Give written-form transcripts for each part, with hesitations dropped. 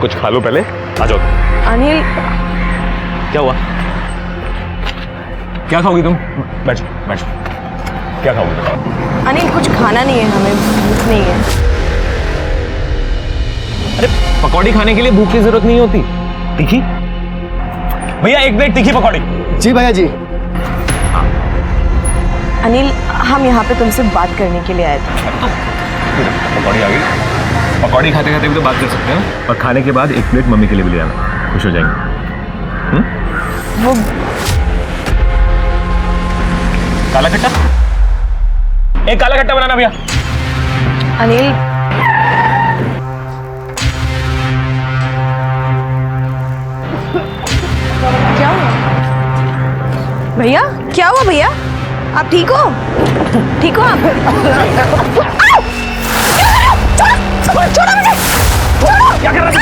कुछ खा लो पहले, आ जाओ। अनिल, क्या हुआ? क्या खाओगी तुम? बैठो बैठो, क्या खाओगी? अनिल कुछ खाना नहीं है, हमें भूख नहीं है। अरे पकौड़ी खाने के लिए भूख की जरूरत नहीं होती। तीखी भैया, एक प्लेट तीखी पकौड़ी। जी भैया जी। अनिल, हम यहाँ पे तुमसे बात करने के लिए आए थे। पकौड़ी आ गई। पकौड़ी खाते खाते भी तो बात कर सकते हैं, और खाने के बाद एक प्लेट मम्मी के लिए भी ले आना, खुश हो जाएंगे। वो काला खट्टा, एक काला खट्टा बनाना भैया। अनिल, क्या हुआ भैया? क्या हुआ भैया? आप ठीक हो? ठीक हो आप? छोड़ो, छोड़ो मुझे! छोड़ो! क्या कर रहा है?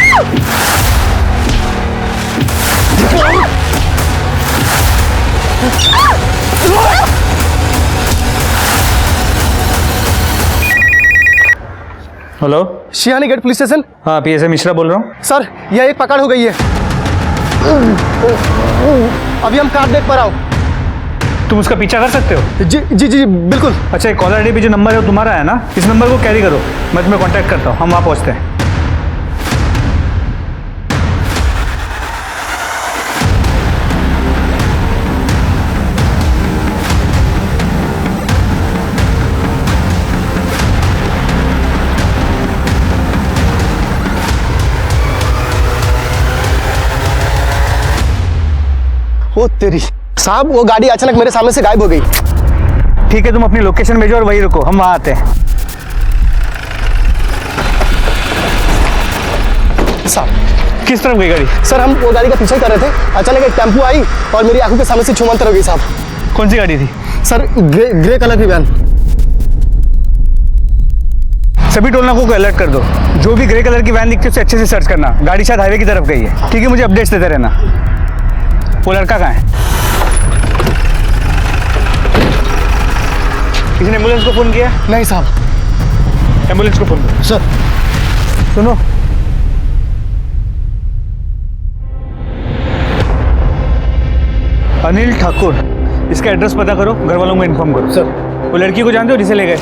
Hello, Shihani gate police station. हाँ पीएसआई मिश्रा बोल रहा हूँ। सर, यह एक पकड़ हो गई है। अभी हम कार देख पा रहा हूँ। तुम उसका पीछा कर सकते हो? जी जी जी बिल्कुल। अच्छा, कॉलर आईडी पे जो नंबर है वो तुम्हारा है ना? इस नंबर को कैरी करो, मैं तुम्हें कांटेक्ट करता हूँ, हम वहाँ पहुँचते हैं। ओ तेरी साहब, वो गाड़ी अचानक मेरे सामने से गायब हो गई। ठीक है, तुम अपनी लोकेशन भेजो और वहीं रुको, हम वहाँ आते हैं। साहब, किस तरफ गई गाड़ी? सर हम वो गाड़ी का पीछे कर रहे थे, अचानक एक टेम्पो आई और मेरी आंखों के सामने से छुमंतर हो गई साहब। कौन सी गाड़ी थी? सर ग्रे कलर की वैन। सभी टोल नाकों को अलर्ट कर दो, जो भी ग्रे कलर की वैन दिखती है उसे अच्छे से सर्च करना। गाड़ी शायद हाईवे की तरफ गई है। ठीक है, मुझे अपडेट्स देते रहना। वो लड़का कहाँ है? किसी ने एम्बुलेंस को फोन किया? नहीं साहब। एम्बुलेंस को फोन करो। सर सुनो, अनिल ठाकुर, इसका एड्रेस पता करो, घर वालों को इन्फॉर्म करो। सर। वो लड़की को जानते हो जिसे ले गए?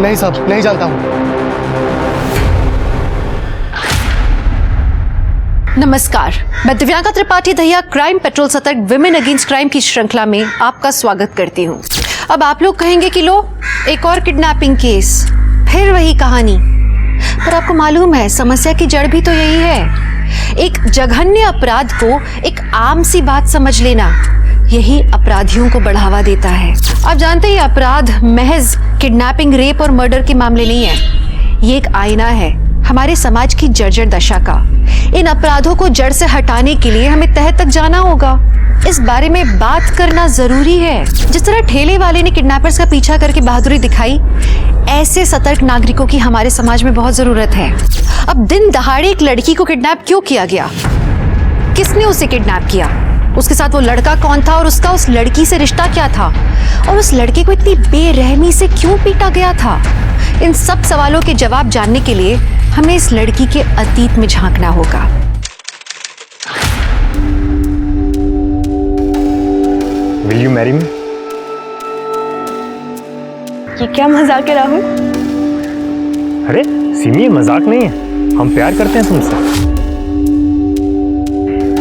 नहीं साहब, नहीं जानता हूँ। नमस्कार, मैं दिव्यांका त्रिपाठी दहिया क्राइम पेट्रोल सतर्क विमेन अगेंस्ट क्राइम की श्रृंखला में आपका स्वागत करती हूँ। अब आप लोग कहेंगे कि लो, एक और किडनैपिंग केस, फिर वही कहानी। पर आपको मालूम है, समस्या की जड़ भी तो यही है। एक जघन्य अपराध को एक आम सी बात समझ लेना, यही अपराधियों को बढ़ावा देता है। आप जानते हैं, अपराध महज किडनैपिंग, रेप और मर्डर के मामले नहीं है। ये एक आईना है हमारे समाज की जर्जर दशा का। इन अपराधों को जड़ से हटाने के लिए हमें तह तक जाना होगा। इस बारे में बात करना जरूरी है। जिस तरह ठेले वाले ने किडनैपर्स का पीछा करके बहादुरी दिखाई, ऐसे सतर्क नागरिकों की हमारे समाज में बहुत जरूरत है। अब दिन दहाड़े एक लड़की को किडनैप क्यों किया गया? किसने उसे किडनैप किया? उसके साथ वो लड़का कौन था और उसका उस लड़की से रिश्ता क्या था? और उस लड़के को इतनी बेरहमी से क्यों पीटा गया था? इन सब सवालों के जवाब जानने के लिए हमें इस लड़की के अतीत में झांकना होगा। Will you marry me? ये क्या मजाक है राहुल? अरे सिमी, ये मजाक नहीं है, हम प्यार करते हैं तुमसे।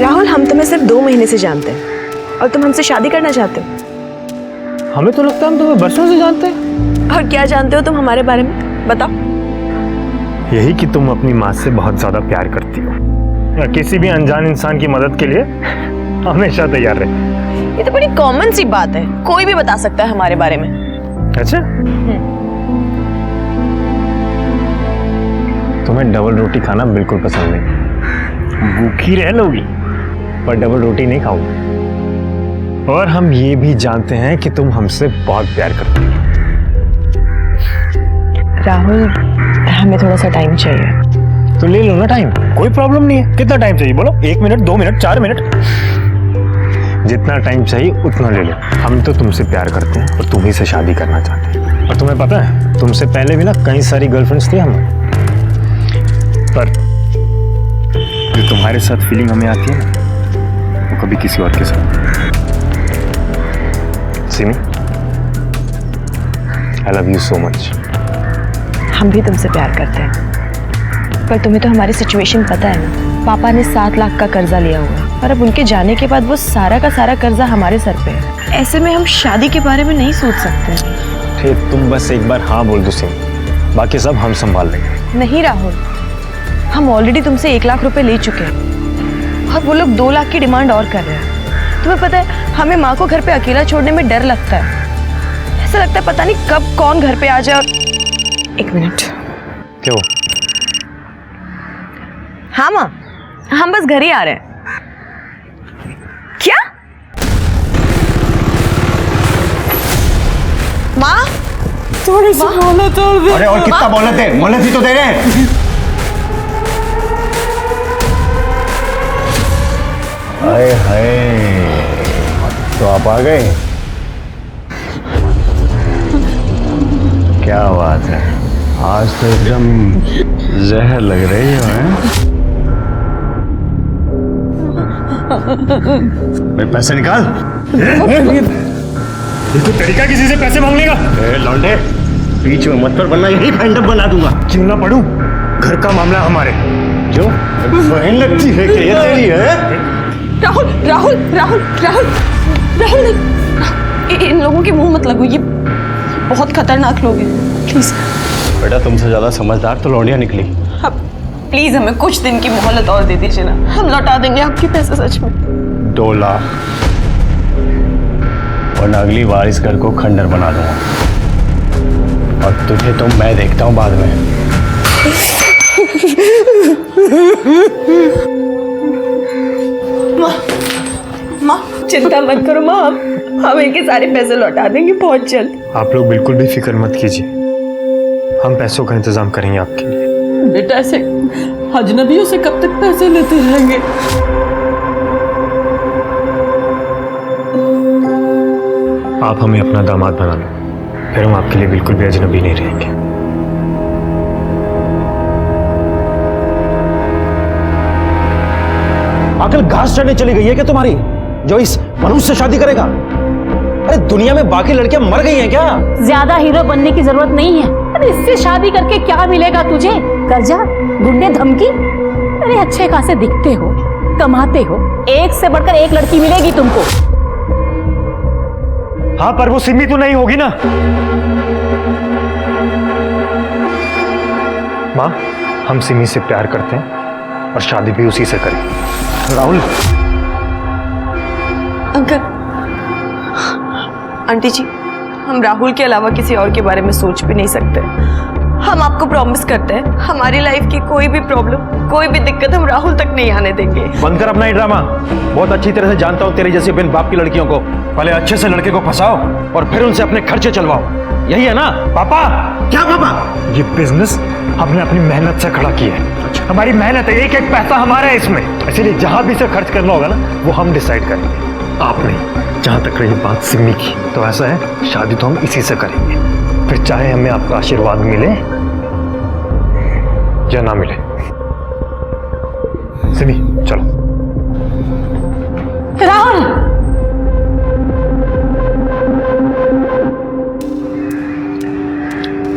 राहुल, हम तुम्हें सिर्फ 2 महीने से जानते हैं और तुम हमसे शादी करना चाहते हो। हमें तो लगता है हम तुम्हें बरसों से जानते हैं। और क्या जानते हो तुम हमारे बारे में, बताओ। यही कि तुम अपनी माँ से बहुत ज्यादा प्यार करती हो, या किसी भी अनजान इंसान की मदद के लिए हमेशा तैयार रहे। ये तो बड़ी कॉमन सी बात है, कोई भी बता सकता है हमारे बारे में। अच्छा, तुम्हें डबल रोटी खाना बिल्कुल पसंद नहीं। भूखी रह लोगी पर डबल रोटी नहीं खाओगी। और हम ये भी जानते हैं कि तुम हमसे बहुत प्यार करती हो। राहुल, हमें थोड़ा सा टाइम चाहिए। तो ले लो ना टाइम, कोई प्रॉब्लम नहीं है। कितना टाइम चाहिए बोलो? 1 मिनट, 2 मिनट, 4 मिनट, जितना टाइम चाहिए उतना ले लो। हम तो तुमसे प्यार करते हैं और तुम्ही से शादी करना चाहते हैं। और तुम्हें पता है, तुमसे पहले भी ना कई सारी गर्लफ्रेंड्स थी हमारी, पर जो तुम्हारे साथ फीलिंग हमें आती है ना, वो कभी किसी और के साथ। सिमी, आई लव यू सो मच। हम भी तुमसे प्यार करते हैं, पर तुम्हें तो हमारी सिचुएशन पता है ना। पापा ने 7 लाख का कर्जा लिया हुआ है और अब उनके जाने के बाद वो सारा का सारा कर्जा हमारे सर पे है। ऐसे में हम शादी के बारे में नहीं सोच सकते। ठीक, तुम बस एक बार हाँ बोल दो सिमी, बाकी सब हम संभाल लेंगे। नहीं राहुल, हम ऑलरेडी तुमसे 1 लाख रुपए ले चुके हैं और वो लोग 2 लाख की डिमांड और कर रहे हैं। तुम्हें पता है, हमें माँ को घर पे अकेला छोड़ने में डर लगता है। ऐसा लगता है पता नहीं कब कौन घर पे आ जाए। 1 मिनट। क्यों? हाँ माँ, हम बस घर ही आ रहे हैं। क्या? माँ, थोड़ी सी मोहलत और दे। अरे और कितना मोहलत है? मोहलत ही तो दे रहे हैं। हाय हाय, तो आप आ गए। क्या बात है, आज तो एकदम जहर लग रही है। भाई पैसे निकाल। ये तो तरीका किसी से पैसे मांगने का? लौंडे, बीच में मत पर बनना, यही फैंडअप बना दूंगा। क्यों ना पढ़ूं? घर का मामला हमारे। जो बहन लगती है कि ये तेरी है? राहुल राहुल राहुल राहुल राहुल नहीं, इन लोगों के मुंह मत लगो, ये बहुत खतरनाक लोग हैं। प्लीज बेटा, तुमसे ज्यादा समझदार तो लौंडिया निकली। अब प्लीज हमें कुछ दिन की मोहलत और दे दीजिए ना, हम लौटा देंगे आपके पैसे सच में। 2 लाख और अगली बार इस घर को खंडर बना दूंगा और तुझे तो मैं देखता हूँ बाद में। माँ चिंता मत करो माँ, हम इनके सारे पैसे लौटा देंगे बहुत जल्द। आप लोग बिल्कुल भी फिक्र मत कीजिए, हम पैसों का इंतजाम करेंगे आपके लिए। बेटा ऐसे अजनबियों से कब तक पैसे लेते रहेंगे? आप हमें अपना दामाद बना लो, फिर हम आपके लिए बिल्कुल भी अजनबी नहीं रहेंगे। आखिर घास चढ़ने चली गई है क्या तुम्हारी, जो इस मनुष्य से शादी करेगा? अरे दुनिया में बाकी लड़कियां मर गई हैं क्या? ज्यादा हीरो बनने की जरूरत नहीं है। अरे इससे शादी करके क्या मिलेगा तुझे? कर्जा, गुंडे, धमकी? अरे अच्छे खासे दिखते हो, कमाते हो, एक से बढ़कर एक लड़की मिलेगी तुमको। हाँ, पर वो सिमी तो नहीं होगी ना। माँ, हम सिमी से प्यार करते हैं और शादी भी उसी से करें। राहुल, अंकल, आंटी जी, हम राहुल के अलावा किसी और के बारे में सोच भी नहीं सकते। हम आपको प्रॉमिस करते हैं, हमारी लाइफ की कोई भी प्रॉब्लम, कोई भी दिक्कत हम राहुल तक नहीं आने देंगे। बंद कर अपना ये ड्रामा। बहुत अच्छी तरह से जानता हूँ तेरी जैसी बिन बाप की लड़कियों को। पहले अच्छे से लड़के को फंसाओ और फिर उनसे अपने खर्चे चलवाओ, यही है ना? पापा, क्या पापा? ये बिजनेस हमने अपनी मेहनत से खड़ा किया है। हमारी मेहनत है, एक एक पैसा हमारा है इसमें, इसीलिए जहां भी से खर्च करना होगा ना, वो हम डिसाइड करेंगे, आप नहीं। जहां तक रही बात सिमी की, तो ऐसा है, शादी तो हम इसी से करेंगे, फिर चाहे हमें आपका आशीर्वाद मिले या ना मिले। सिमी चलो। राहुल,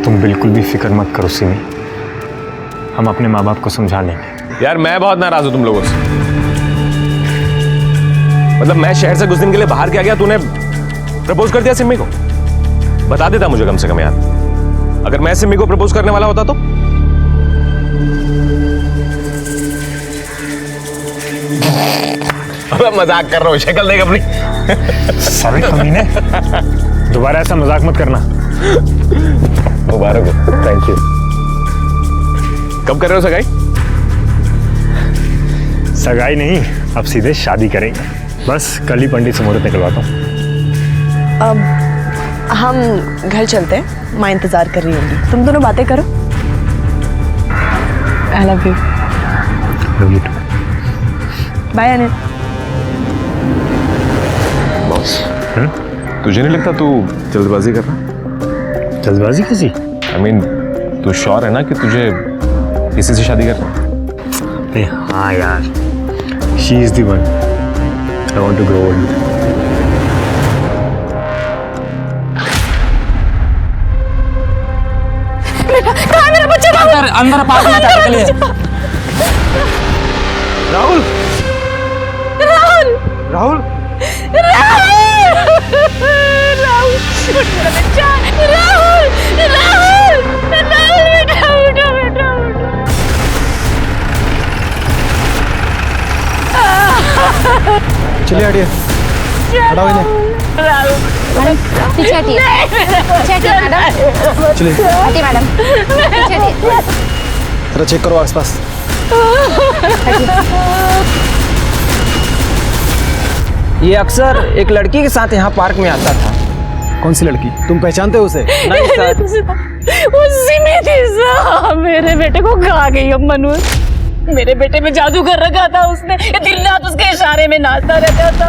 तुम बिल्कुल भी फिक्र मत करो सिमी, हम अपने माँ बाप को समझा लेंगे। यार मैं बहुत नाराज हूं तुम लोगों से। मतलब मैं शहर से कुछ दिन के लिए बाहर क्या गया, तूने प्रपोज कर दिया सिमी को? बता देता मुझे कम से कम यार, अगर मैं सिमी को प्रपोज करने वाला होता तो। मजाक कर रहा हूं, शक्ल देख अपनी। सारे कमीने, दोबारा ऐसा मजाक मत करना। मुबारक हो। Thank you. कब कर रहे हो सगाई? सगाई नहीं, अब सीधे शादी करेंगे। बस कल ही पंडित से मुहूर्त निकलवाता हूँ। अब हम घर चलते हैं, माँ इंतजार कर रही होंगी। तुम दोनों बातें करो। I love you. Love you too. Bye Anil. Boss, तुझे नहीं लगता तू जल्दबाजी कर रहा? जल्दबाजी कैसी? I mean, तू श्योर है ना कि तुझे किसी से शादी करना? अरे हाँ यार, she is the one I want to grow old. कहाँ है मेरा बच्चा? अंदर अंदर पार्क में जाके चलिए। राहुल राहुल राहुल राहुल मेरा बच्चा, राहुल राहुल राहुल बेटा बेटा बेटा चलिए हटिए, हटाओ इन्हें। पीछे हटिए, पीछे हटिए मैडम, चलिए हटिए मैडम, पीछे हटिए। जरा चेक करो आसपास। ये अक्सर एक लड़की के साथ यहाँ पार्क में आता था। कौन सी लड़की? तुम पहचानते हो उसे? नहीं सर। उसी में थी साहब, मेरे बेटे को खा गई अब मनु। मेरे बेटे में जादू कर रखा था उसने, दिन रात उसके इशारे में नाचता रहता था।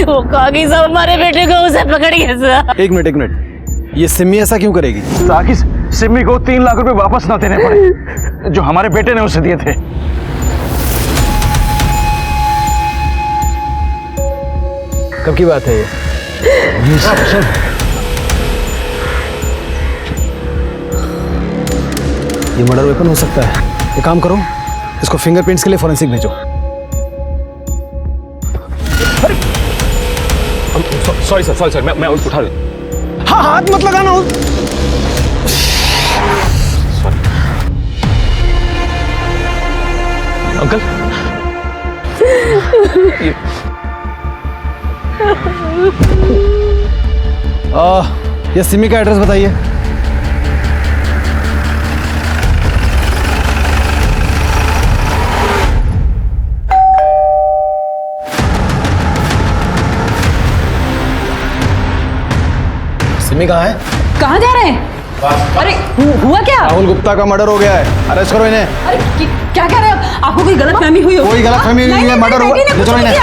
वो खा गई साहब हमारे बेटे को, उसे पकड़ गया साहब। एक मिनट, ये सिमी ऐसा क्यों करेगी? ताकि सिमी को 3 लाख रुपए वापस ना देने पड़े जो हमारे बेटे ने उसे दिए थे। कब की बात है ये? ये मर्डर वेपन हो सकता है। एक काम करो, इसको फिंगरप्रिंट्स के लिए फॉरेंसिक भेजो। सॉरी सर, मैं उठा लूँ। हाँ, हाथ मत लगाना। अंकल ये सिमी का एड्रेस बताइए। सिमी कहाँ है? कहाँ जा रहे हैं? अरे हुआ क्या? राहुल गुप्ता का मर्डर हो गया है, अरेस्ट करो इन्हें। अरे क्या कह रहे हो? आपको कोई गलतफहमी हुई हो? कोई गलतफहमी नहीं है, मर्डर हुआ। ले चलो इन्हें।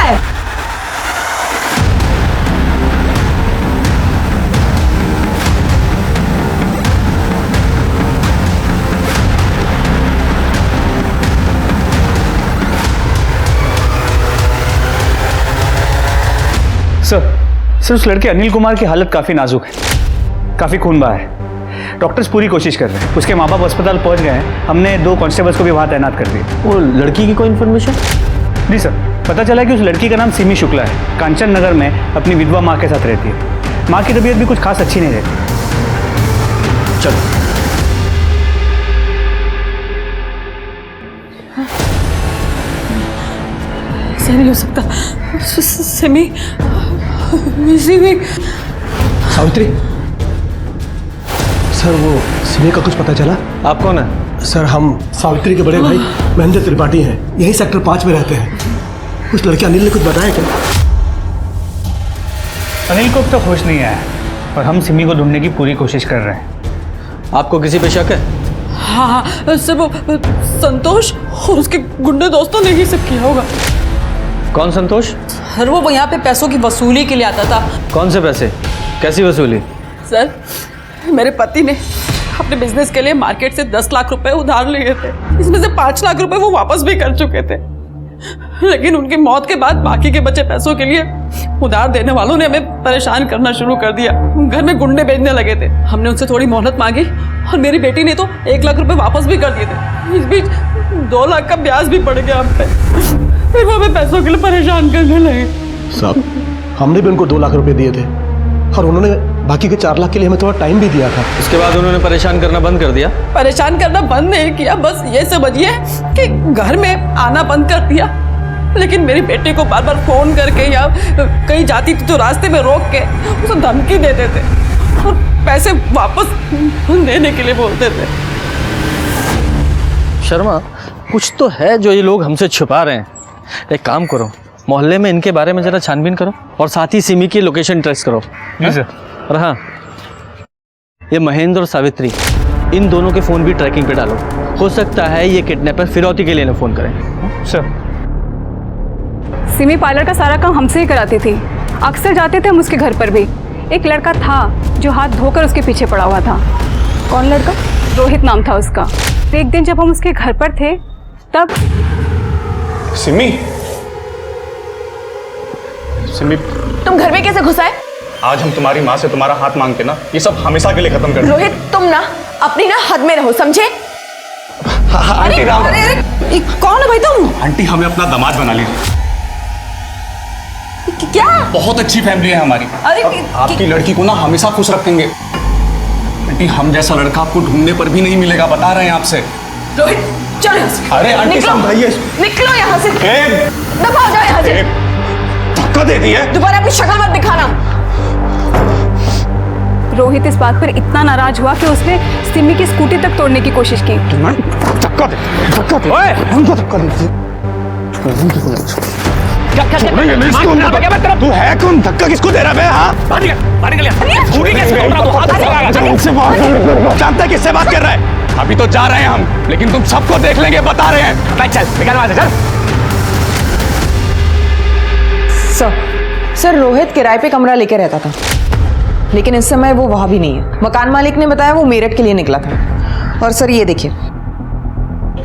सर उस लड़के अनिल कुमार की हालत काफ़ी नाजुक है, काफ़ी खून बहा है। डॉक्टर्स पूरी कोशिश कर रहे हैं। उसके माँ बाप अस्पताल पहुंच गए हैं। हमने 2 कांस्टेबल्स को भी वहाँ तैनात कर दिए। वो लड़की की कोई इन्फॉर्मेशन? जी सर, पता चला कि उस लड़की का नाम सिमी शुक्ला है। कांचन नगर में अपनी विधवा माँ के साथ रहती है। माँ की तबीयत भी कुछ खास अच्छी नहीं रहती। चलो ऐसा नहीं हो सकता। सिमी सावित्री, सर वो सिमी का कुछ पता चला? आप कौन है? सर हम सावित्री के बड़े भाई महेंद्र त्रिपाठी हैं, यही सेक्टर 5 में रहते हैं। उस लड़के अनिल ने कुछ बताया क्या? अनिल को अब तक होश नहीं आया है और हम सिमी को ढूंढने की पूरी कोशिश कर रहे हैं। आपको किसी पे शक है? हाँ सर, वो संतोष और उसके गुंडे दोस्तों ने ही सब किया होगा। कौन संतोष? सर वो यहाँ पे पैसों की वसूली के लिए आता था। कौन से पैसे? कैसी वसूली? सर मेरे पति ने अपने बिजनेस के लिए मार्केट से 10 लाख रुपए उधार लिए थे। इसमें से 5 लाख रुपए वो वापस भी कर चुके थे, लेकिन उनकी मौत के बाद बाकी के बचे पैसों के लिए उधार देने वालों ने हमें परेशान करना शुरू कर दिया। घर में गुंडे भेजने लगे थे। हमने उनसे थोड़ी मोहलत मांगी और मेरी बेटी ने तो 1 लाख रुपए वापस भी कर दिए थे। इस बीच 2 लाख का ब्याज भी पड़ गया हम पे। फिर वो हमें पैसों के लिए परेशान करने लगे। साहब हमने भी उनको 2 लाख रुपए दिए थे और उन्होंने बाकी के 4 लाख के लिए हमें थोड़ा टाइम भी दिया था। उसके बाद उन्होंने परेशान करना बंद कर दिया? परेशान करना बंद नहीं किया, बस ये समझिए कि घर में आना बंद कर दिया। लेकिन मेरी बेटी को बार बार फोन करके या कहीं जाती थी तो रास्ते में रोक के उसे धमकी देते थे और पैसे वापस देने के लिए बोलते थे। शर्मा, कुछ तो है जो ये लोग हमसे छुपा रहे हैं। एक काम करो, मोहल्ले में इनके बारे में जरा छानबीन करो और साथ ही सिमी की लोकेशन ट्रेस करो। जी सर। और हाँ, ये महेंद्र और सावित्री, इन दोनों के फ़ोन भी ट्रैकिंग पे डालो। हो सकता है ये किडनैपर फिरौती के लिए ना फ़ोन करें। सर सिमी पार्लर का सारा काम हमसे ही कराती थी। अक्सर जाते थे हम उसके घर पर भी। एक लड़का था जो हाथ धोकर उसके पीछे पड़ा हुआ था। कौन लड़का? रोहित नाम था उसका। एक दिन जब हम उसके घर पर थे तब सिमी, सिमी, तुम घर में कैसे घुसा है? आज हम तुम्हारी माँ से तुम्हारा हाथ मांगते ना, ये सब हमेशा के लिए खत्म कर दो। रोहित, तुम ना अपनी ना हद में रहो, समझे? आंटी, अरे कौन है भाई तुम? आंटी हमें अपना दामाद बना लीजिए। क्या? बहुत अच्छी फैमिली है हमारी। अरे आपकी लड़की को ना हमेशा खुश रखेंगे। आंटी, हम जैसा लड़का आपको ढूंढने पर भी नहीं मिलेगा, बता रहे हैं आपसे। रोहित चलो यहाँ से। अरे आंटी समझाइए। निकलो यहाँ से, दबा जाओ यहाँ से। धक्का दे दिया। दोबारा अपनी शक्ल मत दिखाना। रोहित इस बात पर इतना नाराज हुआ कि उसने सिमी की स्कूटी तक तोड़ने की कोशिश की। धक्का दे, धक्का दे। ओए, हमको धक्का दे। तू है कौन? धक्का किसको दे रहा है? जानता है किससे बात कर रहा है? अभी तो जा रहे हैं हम, लेकिन तुम सबको देख लेंगे, बता रहे हैं। चल निकल वहां से, चल। सर रोहित किराए पे कमरा लेके रहता था, लेकिन इस समय वो वहां भी नहीं है। मकान मालिक ने बताया वो मेरठ के लिए निकला था। और सर ये देखिए,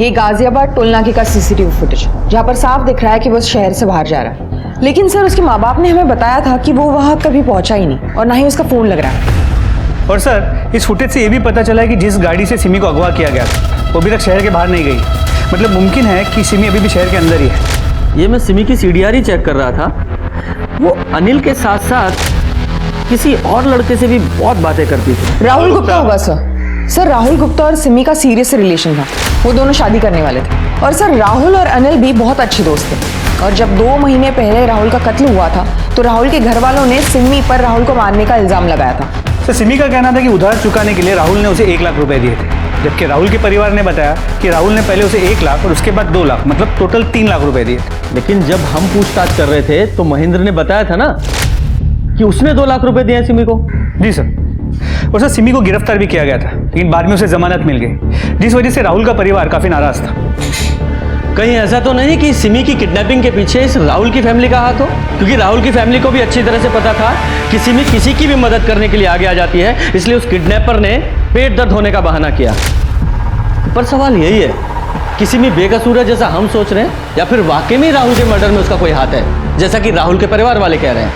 ये गाजियाबाद टोल नाके का सीसीटीवी फुटेज, जहाँ पर साफ दिख रहा है कि वो शहर से बाहर जा रहा है। लेकिन सर उसके माँ बाप ने हमें बताया था कि वो वहाँ कभी पहुंचा ही नहीं, और ना ही उसका फोन लग रहा है। और सर इस फुटेज से ये भी पता चला है कि जिस गाड़ी से सिमी को अगवा किया गया वो अभी तक शहर के बाहर नहीं गई। मतलब मुमकिन है कि सिमी अभी भी शहर के अंदर ही है। ये मैं सिमी की सीडीआर ही चेक कर रहा था। वो अनिल के साथ साथ किसी और लड़के से भी बहुत बातें करती थी। राहुल गुप्ता होगा सर राहुल गुप्ता और सिमी का सीरियस रिलेशन था। वो दोनों शादी करने वाले थे। और सर राहुल और अनिल भी बहुत अच्छे दोस्त थे। और जब 2 महीने पहले राहुल का कत्ल हुआ था तो राहुल के घर वालों ने सिमी पर राहुल को मारने का इल्जाम लगाया था। तो सिमी का कहना था कि उधार चुकाने के लिए राहुल ने उसे 1 लाख रुपए दिए थे, जबकि राहुल के परिवार ने बताया कि राहुल ने पहले उसे 1 लाख और उसके बाद 2 लाख, मतलब टोटल 3 लाख रुपए दिए थे। लेकिन जब हम पूछताछ कर रहे थे तो महेंद्र ने बताया था ना कि उसने 2 लाख रुपए दिए सिमी को। जी सर। और सर सिमी को गिरफ्तार भी किया गया था, लेकिन बाद में उसे जमानत मिल गई, जिस वजह से राहुल का परिवार काफी नाराज था। कहीं ऐसा तो नहीं कि सिमी की किडनैपिंग के पीछे इस राहुल की फैमिली का हाथ हो? क्योंकि राहुल की फैमिली को भी अच्छी तरह से पता था कि सिमी किसी की भी मदद करने के लिए आगे आ जाती है, इसलिए उस किडनैपर ने पेट दर्द होने का बहाना किया। पर सवाल यही है कि सिमी बेकसूर है जैसा हम सोच रहे हैं, या फिर वाकई में राहुल के मर्डर में उसका कोई हाथ है, जैसा कि राहुल के परिवार वाले कह रहे हैं।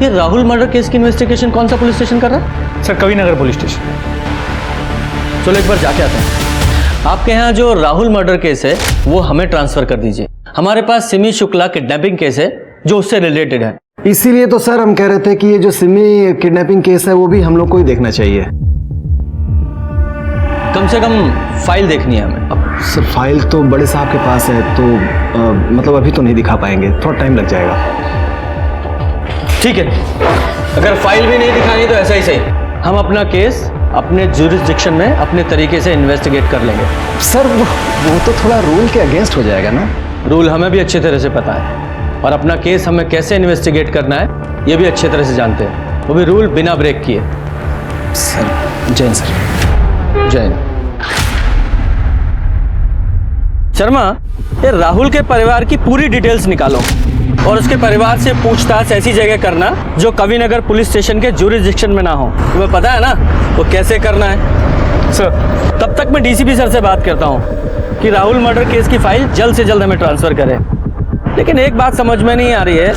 ये राहुल मर्डर केस की इन्वेस्टिगेशन कौन सा पुलिस स्टेशन कर रहा है? Sir Kavi Nagar police station. चलो एक बार जाके आते हैं। आपके यहाँ जो राहुल मर्डर केस है वो हमें ट्रांसफर कर दीजिए। हमारे पास सिमी शुक्ला किडनैपिंग केस है जो उससे रिलेटेड है। इसीलिए तो सर हम कह रहे थे कि ये जो सिमी किडनैपिंग केस है वो भी हम लोग को ही देखना चाहिए। कम से कम फाइल देखनी है हमें। अब सर फाइल तो बड़े साहब के पास है, तो मतलब अभी तो नहीं दिखा पाएंगे, थोड़ा टाइम लग जाएगा। ठीक है, अगर फाइल भी नहीं दिखानी तो ऐसा ही सही, हम अपना केस अपने जुरिस्डिक्शन में अपने तरीके से इन्वेस्टिगेट कर लेंगे। सर वो तो थोड़ा रूल के अगेंस्ट हो जाएगा ना। रूल हमें भी अच्छी तरह से पता है, और अपना केस हमें कैसे इन्वेस्टिगेट करना है ये भी अच्छी तरह से जानते हैं, वो भी रूल बिना ब्रेक किए। Sir Jain sir. जैन। शर्मा, ये राहुल के परिवार की पूरी डिटेल्स निकालो और उसके परिवार से पूछताछ ऐसी जगह करना जो कविनगर पुलिस स्टेशन के जुरिस्डिक्शन में ना हो। तुम्हें पता है ना वो कैसे करना है? सर तब तक मैं डीसीपी सर से बात करता हूँ कि राहुल मर्डर केस की फाइल जल्द से जल्द हमें ट्रांसफर करें। लेकिन एक बात समझ में नहीं आ रही है,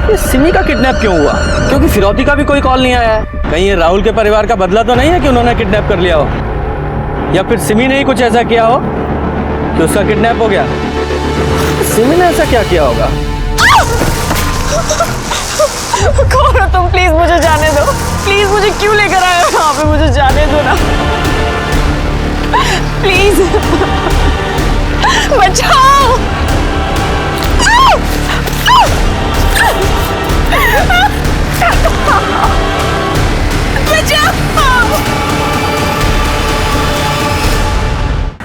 ये सिमी का किडनैप क्यों हुआ? क्योंकि फिरौती का भी कोई कॉल नहीं आया है। कहीं ये राहुल के परिवार का बदला तो नहीं है कि उन्होंने किडनैप कर लिया हो, या फिर सिमी ने ही कुछ ऐसा किया हो कि उसका किडनैप हो गया। सिमी ने ऐसा क्या किया होगा? कौन हो तुम? प्लीज मुझे जाने दो, प्लीज मुझे क्यों लेकर आए हो यहाँ पे? मुझे जाने दो ना प्लीज, बचाओ।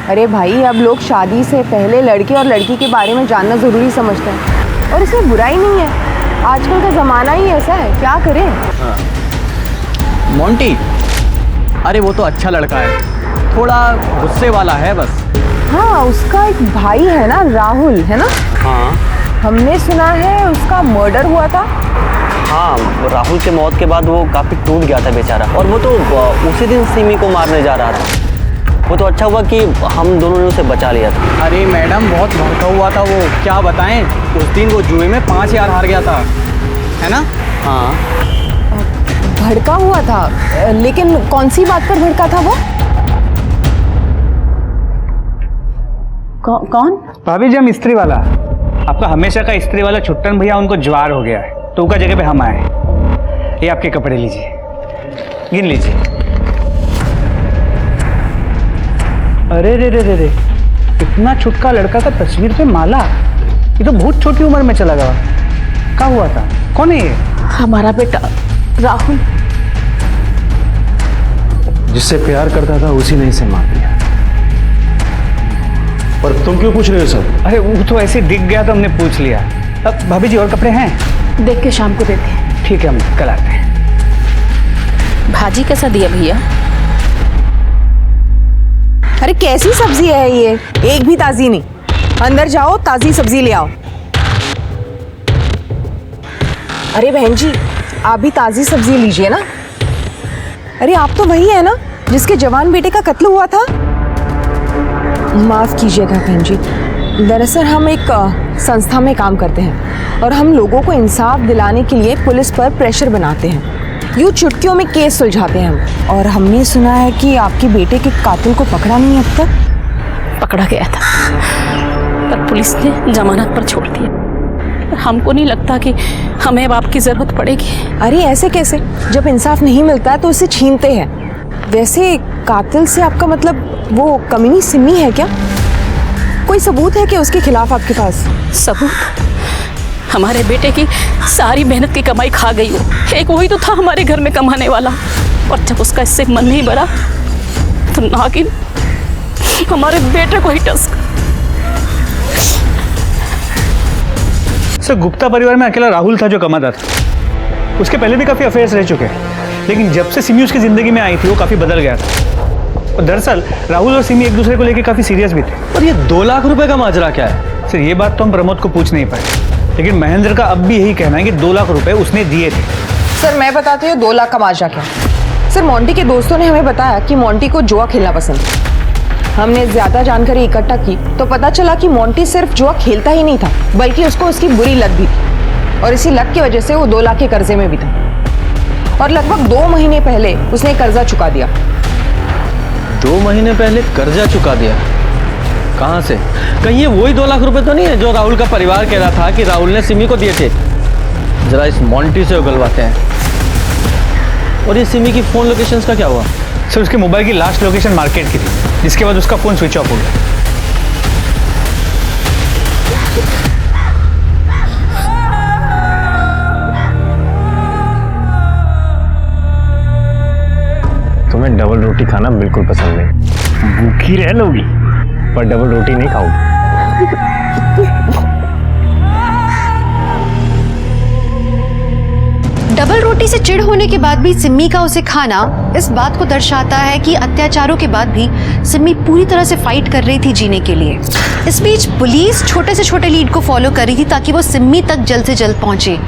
अरे भाई, अब लोग शादी से पहले लड़के और लड़की के बारे में जानना जरूरी समझते हैं, और इसमें बुराई नहीं है। आजकल का जमाना ही ऐसा है, क्या करें। हाँ। मोंटी, अरे वो तो अच्छा लड़का है, थोड़ा गुस्से वाला है बस। हाँ, उसका एक भाई है ना, राहुल, है ना? हाँ। हमने सुना है उसका मर्डर हुआ था। हाँ, राहुल के मौत के बाद वो काफी टूट गया था बेचारा, और वो तो उसी दिन सिमी को मारने जा रहा था। वो तो अच्छा हुआ कि हम दोनों ने उसे बचा लिया था। अरे मैडम बहुत भड़का हुआ था वो, क्या बताएं। उस दिन वो जुए में 5000 हार गया था, है ना? हाँ। भड़का हुआ था, लेकिन कौन सी बात पर भड़का था वो? कौन? भाभी जी, हम इस्त्री वाला, आपका हमेशा का इस्त्री वाला छुट्टन भैया, उनको ज्वार हो गया है तो उनका जगह पे हम आए। ये आपके कपड़े लीजिए, गिन लीजिए। अरे रे रे रे रे, इतना छुटका लड़का का तस्वीर पे माला, ये तो बहुत छोटी उम्र में चला गया। क्या हुआ था? कौन है ये? हमारा बेटा राहुल। जिससे प्यार करता था उसी ने इसे मार दिया। और तुम क्यों पूछ रहे हो सब? अरे वो तो ऐसे दिख गया तो हमने पूछ लिया। अब भाभी जी और कपड़े हैं? देख के शाम को देते हैं। ठीक है, हम कल आते हैं। भाजी कैसा दिया भैया? अरे कैसी सब्जी है ये, एक भी ताजी नहीं। अंदर जाओ, ताजी सब्जी ले आओ। अरे बहन जी, आप भी ताजी सब्जी लीजिए ना। अरे आप तो वही है ना जिसके जवान बेटे का कत्ल हुआ था? माफ कीजिएगा बहन जी, दरअसल हम एक संस्था में काम करते हैं और हम लोगों को इंसाफ दिलाने के लिए पुलिस पर प्रेशर बनाते हैं। यूँ चुटकियों में केस सुलझाते हैं हम। और हमने सुना है कि आपके बेटे के कातिल को पकड़ा नहीं अब तक। पकड़ा गया था पर पुलिस ने जमानत पर छोड़ दिया। हमको नहीं लगता कि हमें अब आपकी जरूरत पड़ेगी। अरे ऐसे कैसे? जब इंसाफ नहीं मिलता है तो उसे छीनते हैं। वैसे कातिल से आपका मतलब वो कमीनी सिमी है क्या? कोई सबूत है कि उसके खिलाफ आपके पास? सबूत? हमारे बेटे की सारी मेहनत की कमाई खा गई हो। एक वही तो था हमारे घर में कमाने वाला, और जब उसका इससे मन नहीं भरा तो नागिन हमारे बेटे को ही टस। सर, गुप्ता परिवार में अकेला राहुल था जो कमाता था। उसके पहले भी काफ़ी अफेयर्स रह चुके हैं, लेकिन जब से सिमी उसकी ज़िंदगी में आई थी वो काफ़ी बदल गया था। और दरअसल राहुल और सिमी एक दूसरे को लेकर काफ़ी सीरियस भी थे। और ये 2 लाख रुपए का माजरा क्या है? सर, ये बात तो हम प्रमोद को पूछ नहीं पाए, लेकिन महेंद्र का अब भी यही कहना है कि 2 लाख रुपए उसने दिए थे। सर मैं बताती हूँ 2 लाख का माजरा क्या। सर मोंटी के दोस्तों ने हमें बताया कि मोंटी को जुआ खेलना पसंद है। हमने ज्यादा जानकारी इकट्ठा की तो पता चला कि मोंटी सिर्फ जुआ खेलता ही नहीं था, बल्कि उसको उसकी बुरी लत भी थी, और इसी लत की वजह से वो 2 लाख के कर्जे में भी था। और लगभग 2 महीने पहले उसने कर्जा चुका दिया। 2 महीने पहले कर्जा चुका दिया? कहाँ से? कहीं ये वही 2 लाख रुपए तो नहीं है जो राहुल का परिवार कह रहा था कि राहुल ने सिमी को दिए थे? जरा इस मोंटी से उगलवाते हैं। और ये सिमी की फोन लोकेशंस का क्या हुआ? सर, उसके मोबाइल की लास्ट लोकेशन मार्केट की थी, जिसके बाद उसका फोन स्विच ऑफ हो गया। तुम्हें डबल रोटी खाना बिल्कुल पसंद नहीं। भूखी रह लोगी पर डबल रोटी नहीं खाओगी। डबल रोटी से चिढ़ होने के बाद भी सिम्मी का उसे खाना इस बात को दर्शाता है कि अत्याचारों के बाद भी सिम्मी पूरी तरह से फाइट कर रही थी जीने के लिए। इस बीच पुलिस छोटे से छोटे लीड को फॉलो कर रही थी ताकि वो सिम्मी तक जल्द से जल्द पहुंचे,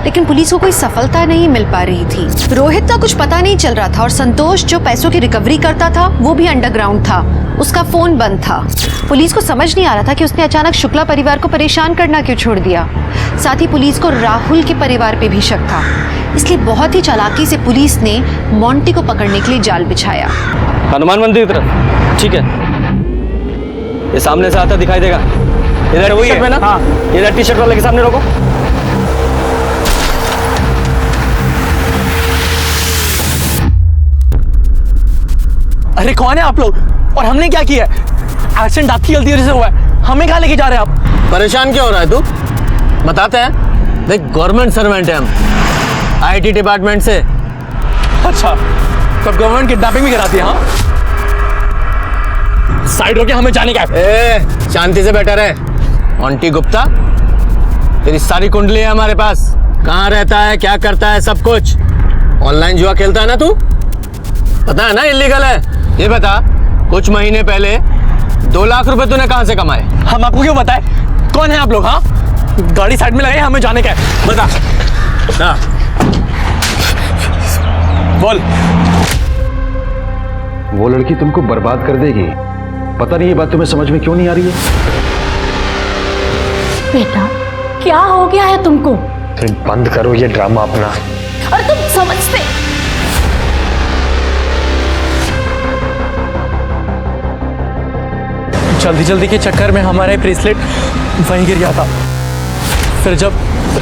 लेकिन पुलिस को कोई सफलता नहीं मिल पा रही थी। रोहित का कुछ पता नहीं चल रहा था और संतोष जो पैसों की रिकवरी करता था वो भी अंडरग्राउंड था, उसका फोन बंद था। पुलिस को समझ नहीं आ रहा था कि उसने अचानक शुक्ला परिवार को परेशान करना क्यों छोड़ दिया। साथ ही पुलिस को राहुल के परिवार पे भी शक था, इसलिए बहुत ही चालाकी से पुलिस ने मोंटी को पकड़ने के लिए जाल बिछाया। हनुमान मंदिर की तरफ। ठीक है, ये सामने से आता दिखाई देगा। इधर वही है ना? हाँ, इधर टी शर्ट वाले के सामने रोको। अरे कौन है आप लोग और हमने क्या किया? एक्सीडेंट आपकी गलती से हुआ है, हमें कहाँ लेके जा रहे हैं आप? परेशान क्यों हो रहा है तू? बताते हैं। देख, गवर्नमेंट सर्वेंट है हम, आईटी डिपार्टमेंट से। अच्छा, तो गवर्नमेंट किडनैपिंग भी कराती है? हाँ, साइड होके हमें जाने का है। शांति से बैठा रहे। मोंटी गुप्ता, तेरी सारी कुंडली है हमारे पास। कहाँ रहता है, क्या करता है, सब कुछ। ऑनलाइन जुआ खेलता है ना तू? पता है ना इलीगल है। ये बता, कुछ महीने पहले 2 लाख रुपए तूने कहाँ से कमाए? हम आपको क्यों बताएं? कौन है आप लोग? हाँ, गाड़ी साइड में लगाई, हमें जाने का है। बता ना, बोल। वो लड़की तुमको बर्बाद कर देगी। पता नहीं ये बात तुम्हें समझ में क्यों नहीं आ रही है। बेटा क्या हो गया है तुमको? फिर बंद करो ये ड्रामा अपना। और तुम समझते जल्दी जल्दी के चक्कर में हमारा ब्रेसलेट वहीं गिर गया था। फिर जब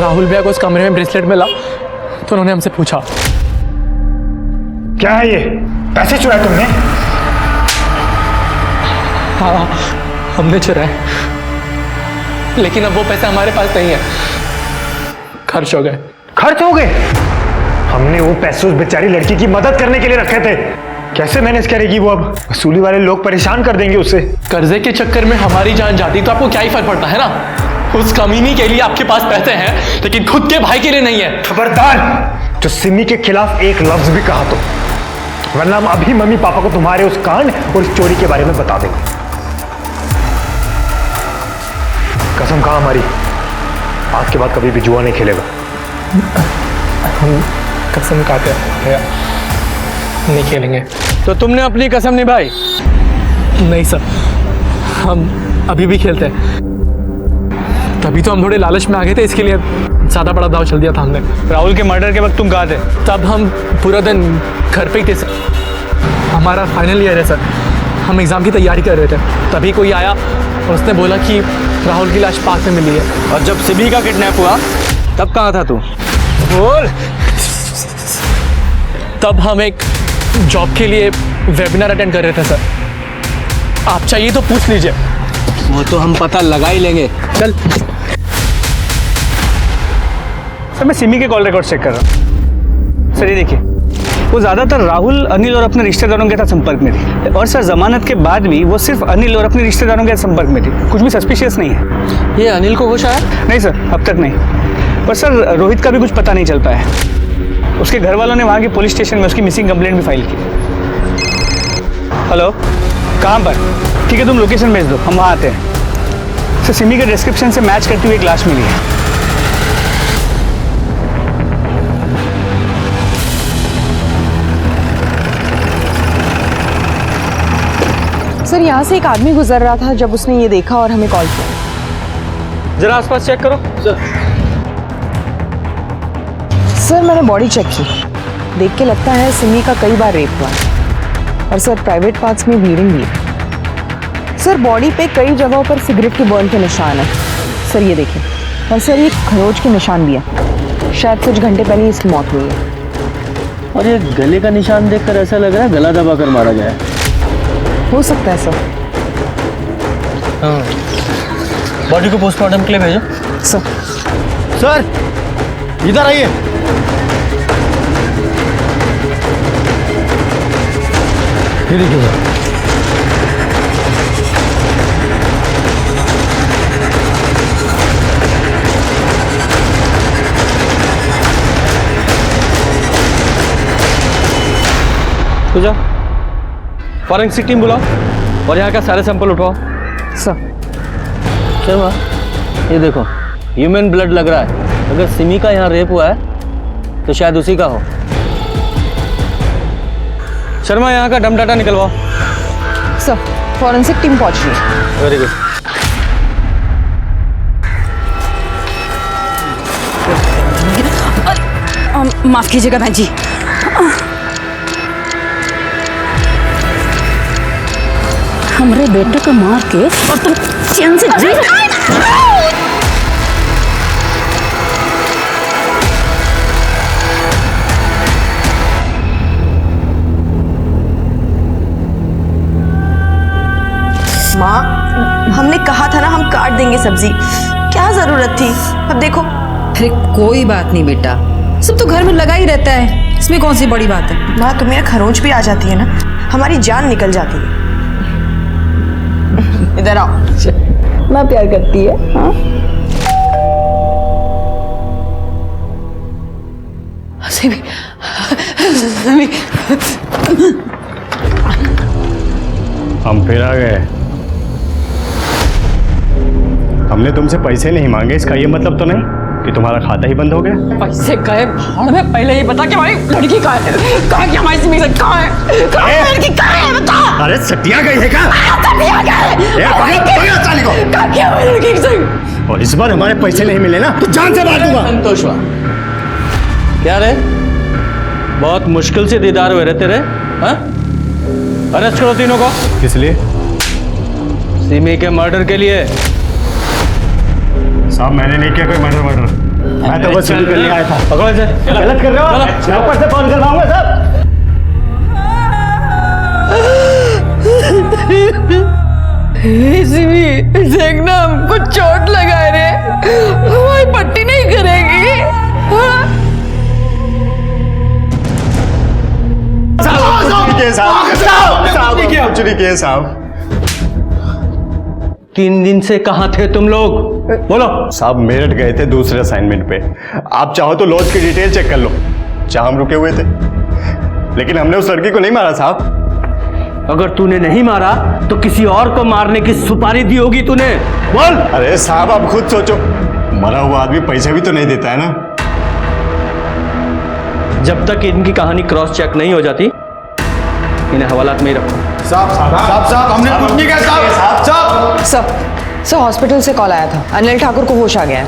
राहुल भैया को उस कमरे में ब्रेसलेट मिला तो उन्होंने हमसे पूछा, क्या है ये? पैसे चुराए तुमने? हाँ हमने चुराए, लेकिन अब वो पैसे हमारे पास नहीं है, खर्च हो गए। खर्च हो गए? हमने वो पैसे उस बेचारी लड़की की मदद करने के लिए रखे थे। कैसे मैनेज करेगी वो? अब वसूली वाले लोग परेशान कर देंगे उसे। कर्जे के चक्कर में हमारी जान जाती तो आपको क्या ही फर्क पड़ता है ना। उस कमीनी के लिए आपके पास पैसे हैं लेकिन खुद के भाई के लिए नहीं है। खबरदार जो सिमी के खिलाफ एक लफ्ज भी कहा तो, वरना हम अभी मम्मी पापा को तुम्हारे उस कांड और इस चोरी के बारे में बता देंगे। कसम खा हमारी, आज के बाद कभी भी जुआ नहीं खेलेगा। हम कसम खाते हैं नहीं खेलेंगे। तो तुमने अपनी कसम निभाई? नहीं सर, हम अभी भी खेलते हैं। तभी तो हम थोड़े लालच में आ गए थे, इसके लिए ज्यादा बड़ा दाव चल दिया था हमने। राहुल के मर्डर के वक्त तुम कहाँ थे? तब हम पूरा दिन घर पे ही थे सर। हमारा फाइनल ईयर है सर, हम एग्जाम की तैयारी कर रहे थे। तभी कोई आया और उसने बोला कि राहुल की लाश पार्क में मिली है। और जब सिमी का किडनैप हुआ तब कहाँ था तू? बोल। तब हम एक जॉब के लिए वेबिनार अटेंड कर रहे थे सर। आप चाहिए तो पूछ लीजिए। वो तो हम पता लगा ही लेंगे। चल। सर मैं सिमी के कॉल रिकॉर्ड चेक कर रहा हूँ। सर ये देखिए, वो ज़्यादातर राहुल, अनिल और अपने रिश्तेदारों के साथ संपर्क में थी। और सर जमानत के बाद भी वो सिर्फ अनिल और अपने रिश्तेदारों के साथ संपर्क में थी। कुछ भी सस्पिशियस नहीं है। ये अनिल को होश आया? नहीं सर, अब तक नहीं। पर सर रोहित का भी कुछ पता नहीं चल पाया। उसके घर वालों ने वहाँ के पुलिस स्टेशन में उसकी मिसिंग कंप्लेंट भी फाइल की। हेलो, कहाँ पर? ठीक है तुम लोकेशन भेज दो, हम वहाँ आते हैं। सर सिमी के डिस्क्रिप्शन से मैच करती हुई एक लाश मिली है। सर यहाँ से एक आदमी गुजर रहा था जब उसने ये देखा और हमें कॉल किया। जरा आसपास चेक करो। सर मैंने बॉडी चेक की, देख के लगता है सिमी का कई बार रेप हुआ है। और सर प्राइवेट पार्ट्स में ब्लीडिंग भी है। सर बॉडी पे कई जगहों पर सिगरेट के बर्न के निशान है। सर ये देखिए, और सर ये खरोच के निशान भी है। शायद कुछ घंटे पहले ही इसकी मौत हुई है। और ये गले का निशान देखकर ऐसा लग रहा है गला दबा कर मारा गया है। हो सकता है सर। हाँ, बॉडी को पोस्टमार्टम के लिए भेजो। सर इधर आइए। ये देखिए सर। तो जाओ फॉरेंसिक टीम बुलाओ और यहाँ का सारे सैंपल उठाओ। सर क्या हुआ? ये देखो ह्यूमन ब्लड लग रहा है। अगर सिमी का यहाँ रेप हुआ है तो शायद उसी का हो। शर्मा यहाँ का डम डाटा निकलवाओ। सर फॉरेंसिक टीम पहुंच रही है। Very good. माफ कीजिएगा बहन जी। हमारे बेटे को मार के और तुम चैन से जी माँ, हमने कहा था ना हम काट देंगे सब्जी, क्या जरूरत थी? अब देखो। अरे कोई बात नहीं बेटा, सब तो घर में लगा ही रहता है, इसमें कौन सी बड़ी बात है। माँ तुम्हें खरोंच भी आ जाती है ना, हमारी जान निकल जाती है। इधर आओ। मैं प्यार करती है। हाँ सिमी, हम फिर आ गए। हमने तुमसे पैसे नहीं मांगे, इसका ये मतलब तो नहीं? कि तुम्हारा खाता ही बंद हो गया? पैसे गए भाड़ में, पहले ये बता कि हमारी लड़की कहाँ है? कहाँ की हमारी सिमी से कहाँ है? कहाँ है लड़की, कहाँ है बता? अरे सटिया गई है क्या? सटिया गए। कहाँ की हमारी लड़की से? और इस बार हमारे पैसे नहीं मिले ना तो जान से मार दूंगा। संतोष हुआ क्या रे? बहुत मुश्किल से दीदार हुए रे तेरे। हाँ, अरेस्ट करो तीनों को। किस लिए? सिमी के मर्डर के लिए। साहब मैंने नहीं किया कोई मर्डर। मैं तो बस शुरू करने आया था। पकड़ो इसे। गलत कर रहे हो। मैं ऊपर से फोन करवाऊंगा साहब। सिमी देखना, हमको चोट लगा रे, हमारी पट्टी नहीं करेगी। हाँ? कुछ नहीं किया साहब। 3 दिन से कहाँ थे तुम लोग? बोलो। साहब मेरठ गए थे दूसरे असाइनमेंट पे। आप चाहो तो लॉज की डिटेल चेक कर लो, जहां हम रुके हुए थे। लेकिन हमने उस लड़की को नहीं मारा साहब। अगर तूने नहीं मारा तो किसी और को मारने की सुपारी दी होगी तूने। बोल। अरे साहब आप खुद सोचो, मरा हुआ आदमी पैसे भी तो नहीं देता है ना। जब तक इनकी कहानी क्रॉस चेक नहीं हो जाती, इन्हें हवालात में ही रखो। साहब हमने कुछ नहीं किया साहब। सर हॉस्पिटल से कॉल आया था, अनिल ठाकुर को होश आ गया है।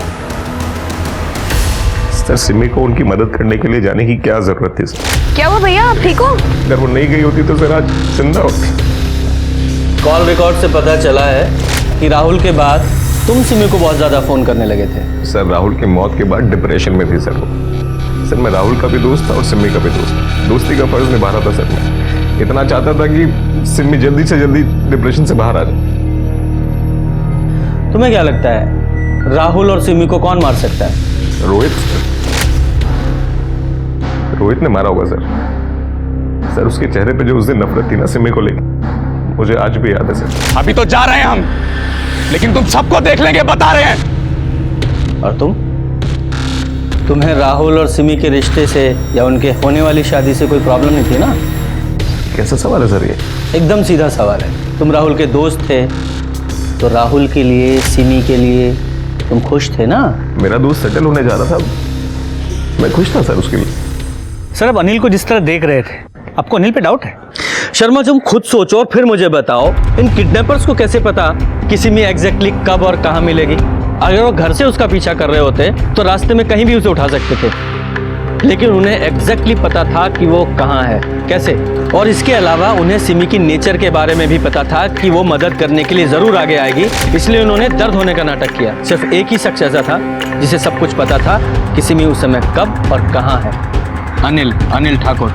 सर सिमी को उनकी मदद करने के लिए जाने की क्या जरूरत थी सर? क्या हुआ भैया, आप ठीक हो? अगर वो नहीं गई होती तो सर आज जिंदा होती। कॉल रिकॉर्ड से पता चला है कि राहुल के बाद तुम सिमी को बहुत ज्यादा फोन करने लगे थे। सर राहुल की मौत के बाद डिप्रेशन में थी सर वो। सर मैं राहुल का भी दोस्त था और सिमी का भी दोस्त था। दोस्ती का फर्ज निभा रहा था सर। मैं इतना चाहता था कि सिमी जल्दी से जल्दी डिप्रेशन से बाहर आ जाए। तुम्हें क्या लगता है राहुल और सिमी को कौन मार सकता है? रोहित ने मारा होगा सर। सर उसके चेहरे पे जो उस दिन नफरत थी ना सिमी को लेकर, मुझे आज भी याद है सर। अभी तो जा रहे हैं हम, लेकिन तुम सबको देख लेंगे, बता रहे हैं। और तुम्हें राहुल और सिमी के रिश्ते से या उनके होने वाली शादी से कोई प्रॉब्लम नहीं थी ना? कैसा सवाल है सर ये? एकदम सीधा सवाल है। तुम राहुल के दोस्त थे तो राहुल के लिए, सिमी के लिए तुम खुश थे ना? मेरा दोस्त सेटल होने जा रहा था, मैं खुश था सर उसके लिए। सर अब अनिल को जिस तरह देख रहे थे, आपको अनिल पे डाउट है? शर्मा तुम खुद सोचो और फिर मुझे बताओ, इन किडनैपर्स को कैसे पता कि सिमी एग्जैक्टली कब और कहां मिलेगी? अगर वो घर से उसका पीछा कर रहे होते तो रास्ते में कहीं भी उसे उठा सकते थे, लेकिन उन्हें एग्जैक्टली पता था कि वो कहां है, कैसे। और इसके अलावा उन्हें सिमी की नेचर के बारे में भी पता था कि वो मदद करने के लिए जरूर आगे आएगी, इसलिए उन्होंने दर्द होने का नाटक किया। सिर्फ एक ही शख्स ऐसा था जिसे सब कुछ पता था कि सिमी उस समय कब और कहां है। अनिल ठाकुर।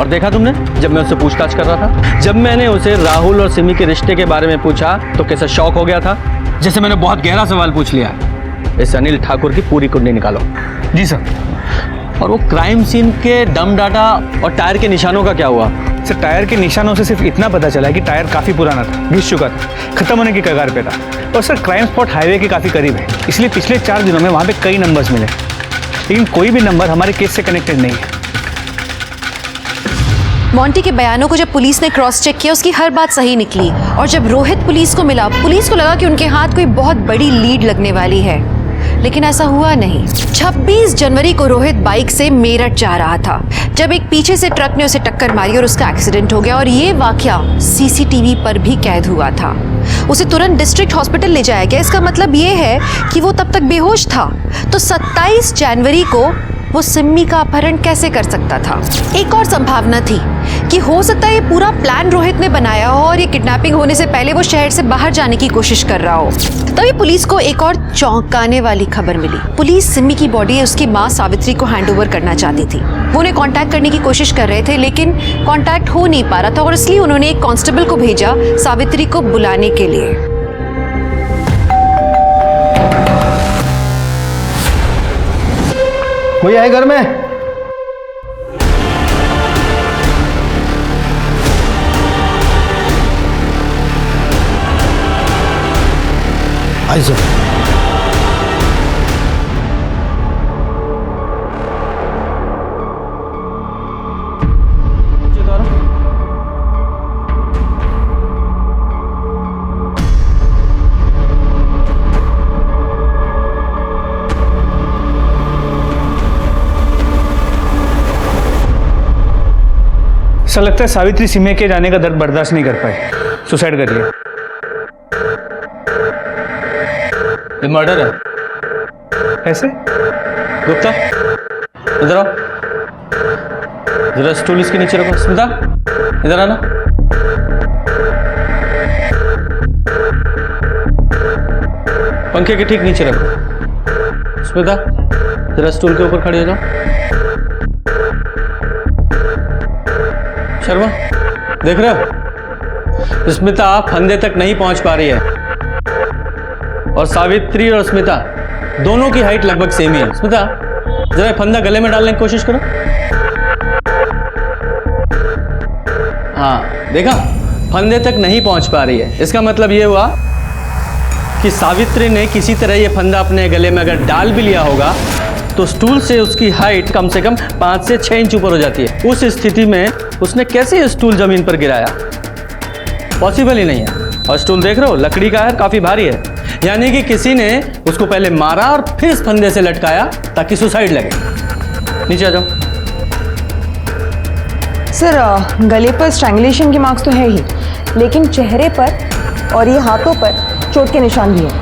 और देखा तुमने जब मैं उससे पूछताछ कर रहा था, जब मैंने उसे राहुल और सिमी के रिश्ते के बारे में पूछा तो कैसा शॉक हो गया था, जैसे मैंने बहुत गहरा सवाल पूछ लिया। इस अनिल ठाकुर की पूरी कुंडली निकालो। जी सर। और वो क्राइम सीन के डम डाटा और टायर के निशानों का क्या हुआ? सर टायर के निशानों से सिर्फ इतना पता चला कि टायर काफ़ी पुराना था, घिस चुका था, खत्म होने की कगार पे था। और सर क्राइम स्पॉट हाईवे के काफ़ी करीब है, इसलिए पिछले 4 दिनों में वहाँ पे कई नंबर्स मिले, लेकिन कोई भी नंबर हमारे केस से कनेक्टेड नहीं है। मोंटी के बयानों को जब पुलिस ने क्रॉस चेक किया, उसकी हर बात सही निकली। और जब रोहित पुलिस को मिला, पुलिस को लगा कि उनके हाथ कोई बहुत बड़ी लीड लगने वाली है, लेकिन ऐसा हुआ नहीं। 26 जनवरी को रोहित बाइक से मेरठ जा रहा था जब एक पीछे से ट्रक ने उसे टक्कर मारी और उसका एक्सीडेंट हो गया। और ये वाकया सीसीटीवी पर भी कैद हुआ था। उसे तुरंत डिस्ट्रिक्ट हॉस्पिटल ले जाया गया। इसका मतलब ये है कि वो तब तक बेहोश था। तो 27 जनवरी को वो सिमी का अपहरण कैसे कर सकता था? एक और संभावना थी कि हो सकता है ये पूरा प्लान रोहित ने बनाया हो और ये किडनैपिंग होने से पहले वो शहर से बाहर जाने की कोशिश कर रहा हो। तभी पुलिस को एक और चौंकाने वाली खबर मिली। पुलिस सिमी की बॉडी उसकी माँ सावित्री को हैंडओवर करना चाहती थी। वो उन्हें कांटेक्ट करने की कोशिश कर रहे थे, लेकिन कांटेक्ट हो नहीं पा रहा था और इसलिए उन्होंने एक कांस्टेबल को भेजा सावित्री को बुलाने के लिए। कोई आए घर में? आई सर। ऐसा लगता है सावित्री सिमी के जाने का दर्द बर्दाश्त नहीं कर पाए, सुसाइड कर लिया। ये मर्डर है। ऐसे? गुप्ता इधर आओ, जरा स्टूल इसके नीचे रखो। स्मिता इधर आना। पंखे के ठीक नीचे रखो। स्मिता जरा स्टूल के ऊपर खड़ी हो जाओ। शर्मा देख रहे हो, स्मिता फंदे तक नहीं पहुंच पा रही है और सावित्री और स्मिता दोनों की हाइट लगभग सेम ही है। स्मिता जरा फंदा गले में डालने की कोशिश करो। हाँ देखा, फंदे तक नहीं पहुंच पा रही है। इसका मतलब यह हुआ कि सावित्री ने किसी तरह यह फंदा अपने गले में अगर डाल भी लिया होगा तो स्टूल से उसकी हाइट कम से कम 5 से 6 इंच ऊपर हो जाती है। उस स्थिति में उसने कैसे ये स्टूल जमीन पर गिराया? पॉसिबल ही नहीं है। और स्टूल देख रहे हो, लकड़ी का है, काफी भारी है। यानी कि किसी ने उसको पहले मारा और फिर इस फंदे से लटकाया ताकि सुसाइड लगे। नीचे आ जाओ। सर गले पर स्ट्रैंगुलेशन के मार्क्स तो है ही, लेकिन चेहरे पर और ये हाथों पर चोट के निशान भी हैं।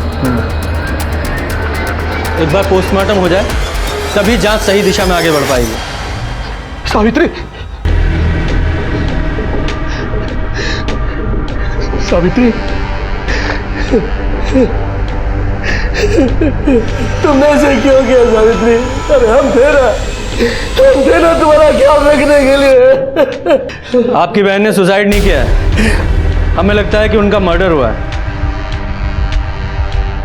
एक बार पोस्टमार्टम हो जाए तभी जांच सही दिशा में आगे बढ़ पाएगी। सावित्री, सावित्री, तुमने ऐसे क्यों किया सावित्री? अरे हम थे ना तुम्हारा ख्याल रखने के लिए। आपकी बहन ने सुसाइड नहीं किया है, हमें लगता है कि उनका मर्डर हुआ है।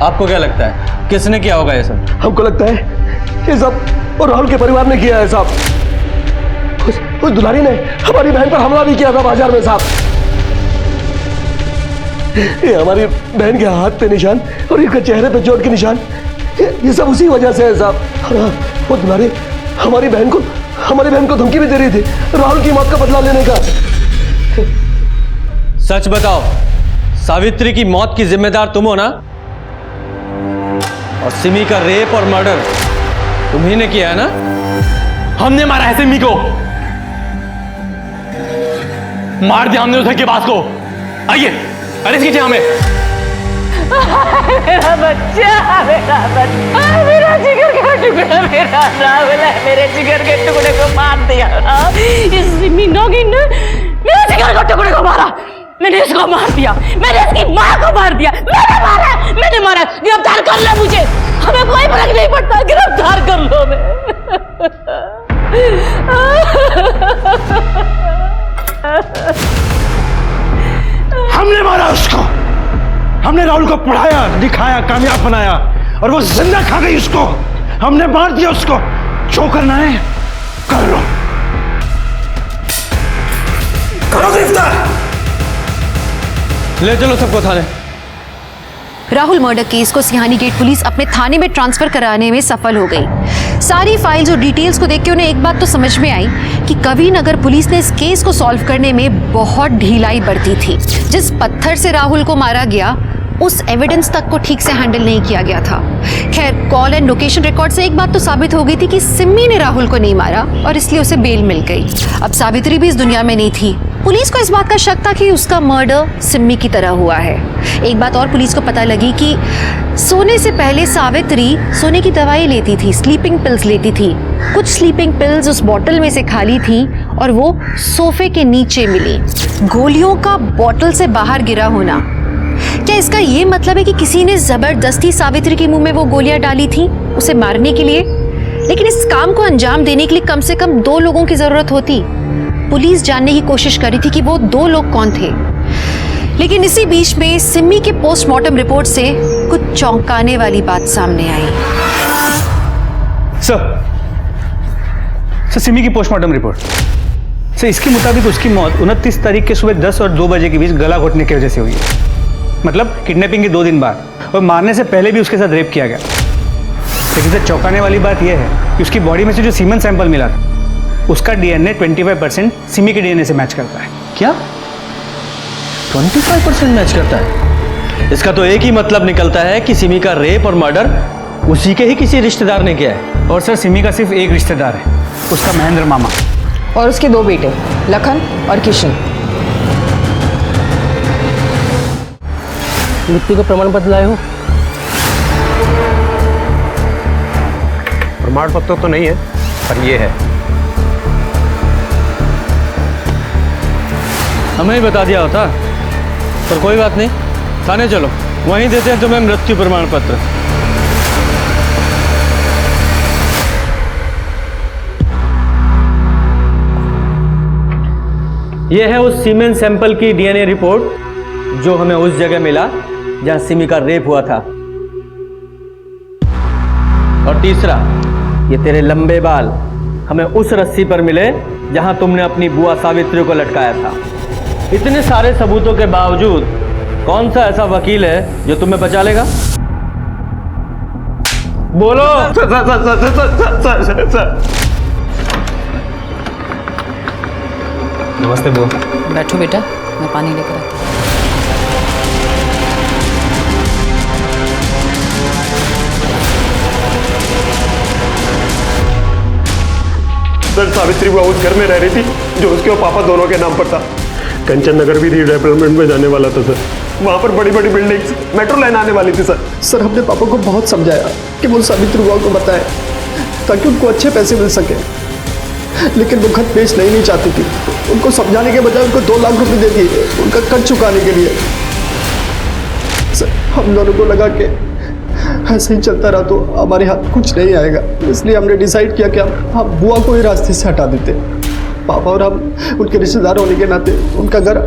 आपको क्या लगता है किसने किया होगा ये सब? हमको लगता है ये सब और राहुल के परिवार ने किया है साहब। उस दुलारी ने हमारी बहन पर हमला भी किया था बाजार में साहब। ये हमारी बहन के हाथ पे निशान और इनके चेहरे पे चोट के निशान, ये सब उसी वजह से है साहब। और हाँ, वो दुलारी हमारी बहन को धमकी भी दे रही थी राहुल की मौत का बदला लेने का। सच बताओ, सावित्री की मौत की जिम्मेदार तुम हो ना? और सिमी का रेप और मर्डर तुम्ही ने किया है ना? हमने मारा है सिमी को, मार दिया हमने उसे के पास को। आइए अरेस्ट कीजिए हमें। मेरा बच्चा, मेरा जिगर का टुकड़ा, मेरा राहुल है, मेरे जिगर के टुकड़े को मार दिया। इस सिमी नौगिन ने मेरे जिगर के टुकड़े को मारा। मैंने इसको मार दिया, मैंने इसकी माँ को मार दिया। मैंने मारा। गिरफ्तार कर लो मुझे, हमें कोई फर्क नहीं पड़ता। गिरफ्तार कर लो हमने मारा उसको, हमने राहुल को पढ़ाया, दिखाया, कामयाब बनाया और वो जिंदा खा गई उसको। हमने मार दिया उसको। जो करना है कर लो, करो गिरफ्तार। ले चलो सबको थाने। राहुल मर्डर केस को सिहानी गेट पुलिस अपने थाने में ट्रांसफर कराने में सफल हो गई। सारी फाइल्स और डिटेल्स को देख के उन्हें एक बात तो समझ में आई कि कवि नगर पुलिस ने इस केस को सॉल्व करने में बहुत ढिलाई बरती थी। जिस पत्थर से राहुल को मारा गया उस एविडेंस तक को ठीक से हैंडल नहीं किया गया था। खैर, कॉल एंड लोकेशन रिकॉर्ड से एक बात तो साबित हो गई थी कि सिमी ने राहुल को नहीं मारा और इसलिए उसे बेल मिल गई। अब सावित्री भी इस दुनिया में नहीं थी। पुलिस को इस बात का शक था कि उसका मर्डर सिमी की तरह हुआ है। एक बात और पुलिस को पता लगी कि सोने से पहले सावित्री सोने की दवाई लेती थी, स्लीपिंग पिल्स लेती थी। कुछ स्लीपिंग पिल्स उस बॉटल में से खाली थी और वो सोफे के नीचे मिली। गोलियों का बॉटल से बाहर गिरा होना, क्या इसका ये मतलब है कि किसी ने जबरदस्ती सावित्री के मुंह में वो गोलियां डाली थी उसे मारने के लिए? लेकिन इस काम को अंजाम देने के लिए कम से कम 2 लोगों की जरूरत होती। पुलिस जानने की कोशिश कर रही थी कि वो 2 लोग कौन थे। लेकिन इसी बीच में सिमी के पोस्टमार्टम रिपोर्ट से कुछ चौंकाने वाली बात सामने आई। सर सिमी की पोस्टमार्टम रिपोर्ट सर, इसके मुताबिक उसकी मौत 29 तारीख के सुबह 10 और 2 बजे के बीच गला घोटने की वजह से हुई है। मतलब किडनैपिंग के 2 दिन बाद, और मारने से पहले भी उसके साथ रेप किया गया। लेकिन सर चौंकाने वाली बात यह है कि उसकी बॉडी में से जो सीमन सैंपल मिला था उसका डीएनए 25% सिमी के डीएनए से मैच करता है। क्या 25% मैच करता है? इसका तो एक ही मतलब निकलता है कि सिमी का रेप और मर्डर उसी के ही किसी रिश्तेदार ने किया है। और सर सिमी का सिर्फ एक रिश्तेदार है, उसका महेंद्र मामा, और उसके 2 बेटे लखन और किशन। मृत्यु का प्रमाण पत्र लाए हो? प्रमाण पत्र तो नहीं है, पर ये है। हमें ही बता दिया होता, पर कोई बात नहीं, थाने चलो, वहीं देते हैं तुम्हें मृत्यु प्रमाण पत्र। यह है उस सीमेन सैंपल की डीएनए रिपोर्ट जो हमें उस जगह मिला जहां सिमी का रेप हुआ था। और तीसरा, ये तेरे लंबे बाल हमें उस रस्सी पर मिले जहां तुमने अपनी बुआ सावित्री को लटकाया था। इतने सारे सबूतों के बावजूद कौन सा ऐसा वकील है जो तुम्हें बचा लेगा? बोलो। नमस्ते बुआ। बैठो बेटा, मैं पानी लेकर आती हूँ। सर, सावित्री बुआ उस घर में रह रही थी जो उसके और पापा दोनों के नाम पर था। कंचन नगर भी रीडेवलपमेंट में जाने वाला था सर। वहाँ पर बड़ी बड़ी बिल्डिंग्स, मेट्रो लाइन आने वाली थी सर। सर, हमने पापा को बहुत समझाया कि वो सावित्री बुआ को बताएं ताकि उनको अच्छे पैसे मिल सके, लेकिन वो घर बेच नहीं चाहती थी। उनको समझाने के बजाय उनको 2 लाख रुपए दे दिए उनका कर्ज चुकाने के लिए। सर, हम दोनों को लगा कि ऐसे ही चलता रहा तो हमारे हाथ कुछ नहीं आएगा, इसलिए हमने डिसाइड किया कि हम बुआ को ही रास्ते से हटा देते। पापा और हम उनके रिश्तेदार होने के नाते उनका घर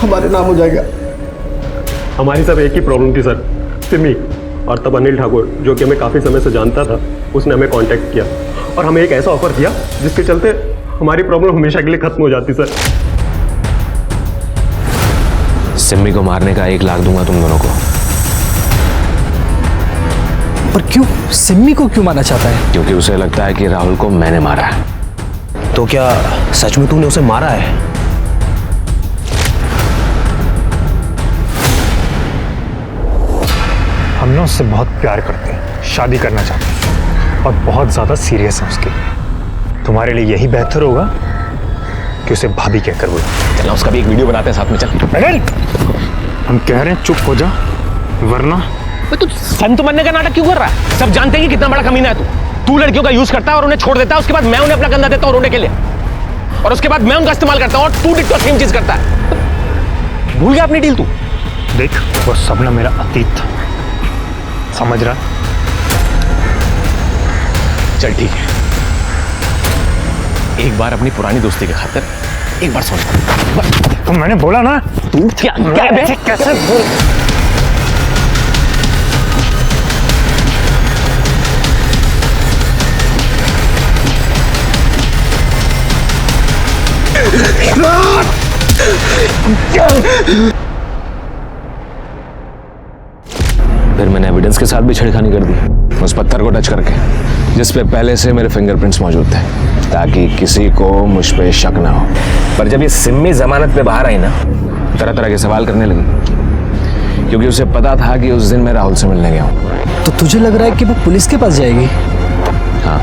हमारे नाम हो जाएगा। हमारी सब एक ही प्रॉब्लम थी सर, सिमी। और तब अनिल ठाकुर, जो कि हमें काफ़ी समय से जानता था, उसने हमें कांटेक्ट किया और हमें एक ऐसा ऑफर दिया जिसके चलते हमारी प्रॉब्लम हमेशा के लिए खत्म हो जाती सर। सिमी को मारने का 1 लाख दूंगा तुम दोनों को। पर क्यों? सिमी को क्यों मारना चाहता है? क्योंकि उसे लगता है कि राहुल को मैंने मारा है। तो क्या सच में तूने उसे मारा है? हम ना उससे बहुत प्यार करते हैं, शादी करना चाहते हैं और बहुत ज़्यादा सीरियस हैं उसके लिए। तुम्हारे लिए यही बेहतर होगा कि उसे भाभी कहकर बोलो। चलो उसका भी एक वीडियो बनाते हैं साथ में। चल अनिल, हम कह रहे हैं चुप हो जा, वरना तू संत बनने का नाटक क्यों कर रहा है? सब जानते हैं कि कितना बड़ा कमीना है तू लड़कियों का यूज करता है और उन्हें छोड़ देता है, उसके बाद मैं उन्हें अपना कंधा देता हूं रोने के लिए, और उसके बाद मैं उनका इस्तेमाल करता हूं और तू डिट्टो सेम चीज करता है। भूल गया अपनी डील तू? देख, वो सब ना मेरा अतीत था, समझ रहा? चल ठीक है, एक बार अपनी पुरानी दोस्ती की खातिर एक बार सुन। तो मैंने बोला ना, तू क्या कैसे बोल? फिर मैंने एविडेंस के साथ भी छेड़खानी कर दी, उस पत्थर को टच करके जिस पे पहले से मेरे फिंगरप्रिंट्स मौजूद थे, ताकि किसी को मुझ पे शक ना हो। पर जब ये सिमी जमानत पे बाहर आई ना, तरह तरह के सवाल करने लगी, क्योंकि उसे पता था कि उस दिन मैं राहुल से मिलने गया हूँ। तो तुझे लग रहा है कि वो पुलिस के पास जाएगी? हाँ,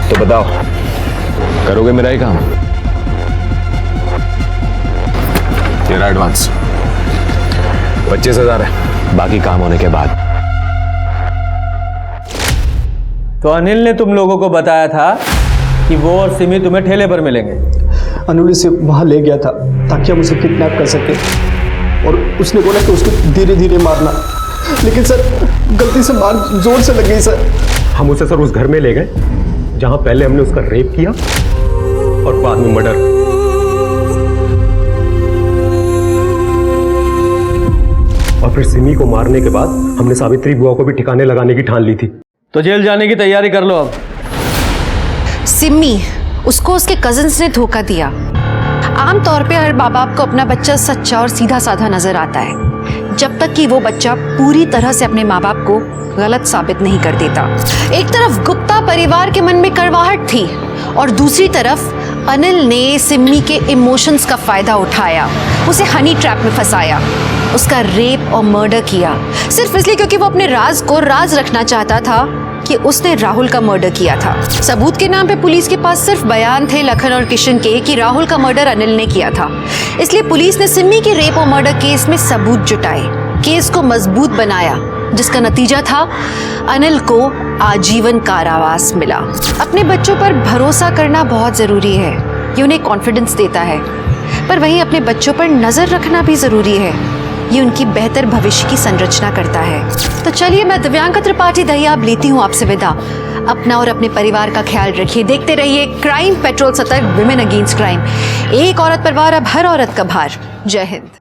तो बताओ, करोगे मेरा ही काम? तेरा एडवांस 25,000 है, बाकी काम होने के बाद। तो अनिल ने तुम लोगों को बताया था कि वो और सिमी तुम्हें ठेले पर मिलेंगे। अनिल से वहां ले गया था ताकि हम उसे किडनैप कर सके, और उसने बोला कि उसको धीरे धीरे मारना, लेकिन सर गलती से मार जोर से लग गई सर। हम उसे सर उस घर में ले गए जहां पहले हमने उसका रेप किया और बाद में मर्डर। और फिर सिमी को मारने के बाद हमने सावित्री बुआ को भी ठिकाने लगाने की ठान ली थी। तो जेल जाने की तैयारी कर लो अब। सिमी, उसको उसके कजिन्स ने धोखा दिया। आमतौर पे हर माँ बाप को अपना बच्चा सच्चा और सीधा साधा नजर आता है, जब तक कि वो बच्चा पूरी तरह से अपने माँ बाप को गलत साबित नहीं कर देता। एक तरफ गुप्ता परिवार के मन में कड़वाहट थी और दूसरी तरफ अनिल ने सिमी के इमोशंस का फायदा उठाया, उसे हनी ट्रैप में फंसाया, उसका रेप और मर्डर किया, सिर्फ इसलिए क्योंकि वो अपने राज को राज रखना चाहता था कि उसने राहुल का मर्डर किया था। सबूत के नाम पे पुलिस के पास सिर्फ बयान थे लखन और किशन के कि राहुल का मर्डर अनिल ने किया था। इसलिए पुलिस ने सिमी के रेप और मर्डर केस में सबूत जुटाए, केस को मजबूत बनाया, जिसका नतीजा था अनिल को आजीवन कारावास मिला। अपने बच्चों पर भरोसा करना बहुत जरूरी है, ये उन्हें कॉन्फिडेंस देता है, पर वहीं अपने बच्चों पर नजर रखना भी जरूरी है, ये उनकी बेहतर भविष्य की संरचना करता है। तो चलिए, मैं दिव्यांका त्रिपाठी दहिया अब लेती हूँ आपसे विदा। अपना और अपने परिवार का ख्याल रखिए। देखते रहिए क्राइम पेट्रोल सतर्क, विमेन अगेंस्ट क्राइम। एक औरत पर वार, अब हर औरत का भार। जय हिंद।